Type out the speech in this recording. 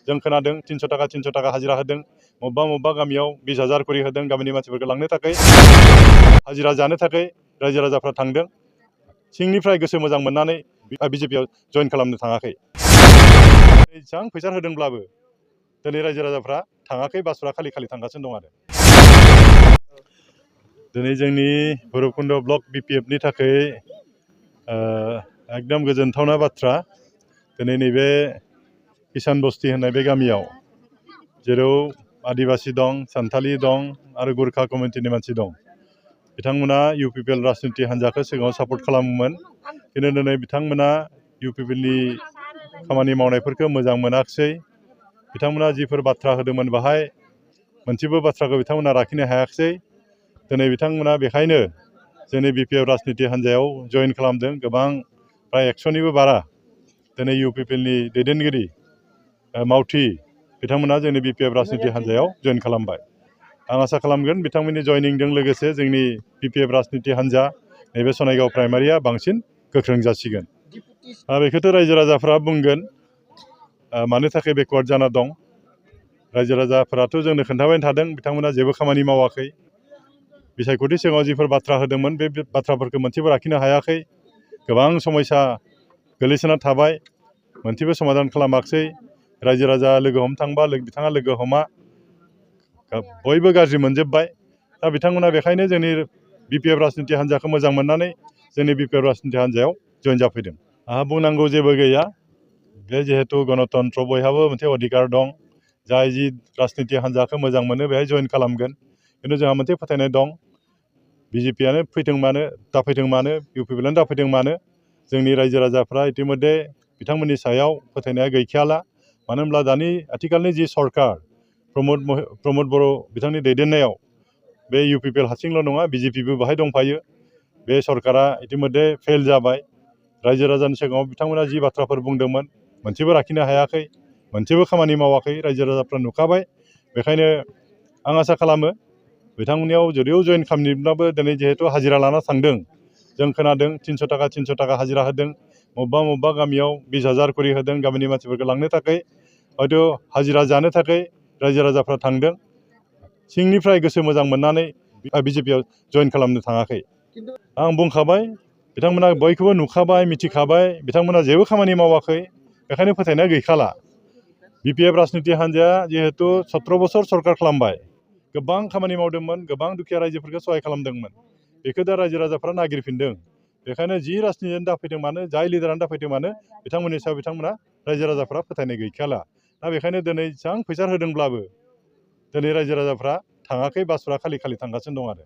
जों खोनादों 300 थाखा हाजिरा होदों, मबेबा गामियाव 20,000 करि होदों। गामिनि मानसिफोरखौ लांनो थाखाय हाजिरा जानो थाखाय रायजो राजाफ्रा थांदों। सिंनिफ्राय गोसो मोजां मोननानै बिजेपिआव जइन खालामनो थाङाखै। एसेबां फैसा होदोंब्लाबो दिनै रायजो राजाफ्रा थाङाखै, बासफ्रा खालि थांगासिनो दं आरो। दिनै जोंनि भैरबकुन्द ब्लक बिपिएफनि थाखाय एकदम गोजोनथावना बाथ्रा। दिनै नैबे किसान बस्ति होननाय बे गामियाव जेराव आदिबासि दं, सान्थालि दं आरो गुरखा कमिउनिटिनि मानसि दं। बिथांमोना इउपिपिएल राजनिति हान्जाखौ सिगाङाव सापर्ट खालामोमोन, खिन्थु दिनै बिथांमोना इउपिपिएलनि खामानि मावनायफोरखौ मोजां मोनाखिसै। बिथांमोना जिफोर बाथ्रा होदोंमोन बाहाय मोनसेबो बाथ्राखौ बिथांमोना लाखिनो हायाखिसै। दिनै बिथांमोना बेखायनो जोंनि बिपिएफ राजनिति हान्जायाव जइन खालामदों। गोबां प्राय 100निबो बारा दिनै इउपिपिएलनि दैदेनगिरि मावथि बिथांमोना जोंनि बिपिएफ राजनिति हान्जायाव जइन खालामबाय। आं आसा खालामगोन बिथांमोननि जइनिंजों लोगोसे जोंनि बिपिएफ राजनिति हान्जा नैबे सनायगाव प्राइमारिया बांसिन गोख्रों जासिगोन। बेखौथ' रायजो राजाफ्रा बुंगोन मानो थाखाय बेकवार्ड जाना दं। रायजो राजाफोराथ' जोंनो खोन्थाबाय थादों बिथांमोना जेबो खामानि मावाखै। बिसायख'थि सिगाङाव जिफोर बाथ्रा होदोंमोन बे बाथ्राफोरखौ मोनसेबो लाखिनो हायाखै। गोबां समयसा गोलैसोना थाबाय, मोनसेबो समाधान खालामाखिसै। रायजो राजा लोगो हमनो थांबा बिथाङा लोगो हमा, बयबो गाज्रि मोनजोब्बाय। दा बिथांमोना बेखायनो जोंनि बिपिएफ राजनिति हान्जाखौ मोजां मोननानै जोंनि बिपिएफ राजनिति हान्जायाव जइन जाफैदों। आंहा बुंनांगौ जेबो गैया। बे जिहेतु गणतन्त्र बयहाबो मोनसे अधिकार दं। जाय जि राजनिति हान्जाखौ मोजां मोनो बेहाय जइन खालामगोन। खिन्थु जोंहा मोनसे फोथायनाय दं, बिजेपिआनो फैथों मानो दाफैथों मानो, इउपिपिएलआनो दाफैथों मानो, जोंनि रायजो राजाफ्रा इतिमध्य बिथांमोननि सायाव फोथायनाया गैखायाला। मानो होनब्ला दानि आथिखालनि जि सरकार प्रमद बर' बिथांनि दैदेननायाव बे इउपिपिएल हारसिंल' नङा, बिजेपिबो बाहाय दंफायो। बे सरकारा इतिमध्य फेल जाबाय। रायजो राजानि सिगाङाव बिथांमोना जि बाथ्राफोर बुंदोंमोन मोनसेबो लाखिनो हायाखै, मोनसेबो खामानि मावाखै। रायजो राजाफ्रा नुखाबाय। बेखायनो आं आसा खालामो बिथांमोननियाव जुदियाव जइन खालामनोब्लाबो दिनै जिहेतु हाजिरा लाना थांदों, जों खोनादों 300 थाखा हाजिरा होदों, मबेबा गामियाव 20,000 करि होदों। गामिनि मानसिफोरखौ लांनो थाखाय हयथ' हाजिरा जानो थाखाय रायजो राजाफ्रा थांदों। सिंनिफ्राय गोसो मोजां मोननानै बिजेपिआव जइन खालामनो थाङाखै। आं बुंखाबाय, बिथांमोना बयखौबो नुखाबाय, मिथिखाबाय, बिथांमोना जेबो खामानि मावाखै। बेखायनो फोथायनाया गैखाला। बिपिएफ राजनिति हान्जाया जिहेतु 17 बोसोर सरकार खालामबाय, गोबां खामानि मावदोंमोन, गोबां दुखिया रायजोफोरखौ सहाय खालामदोंमोन। बेखौ दा रायजो राजाफ्रा नागिरफिनदों। बेखायनो जि राजनितिआनो दाफैदों मानो, जाय लिडारानो दाफैदों मानो, बिथांमोननि सायाव बिथांमोना रायजो राजाफ्रा फोथायनाय गैखाला। दा बेखायनो दिनै जेसेबां फैसा होदोंब्लाबो दिनै रायजो राजाफ्रा थाङाखै, बासफ्रा खालि थांगासिनो दं आरो।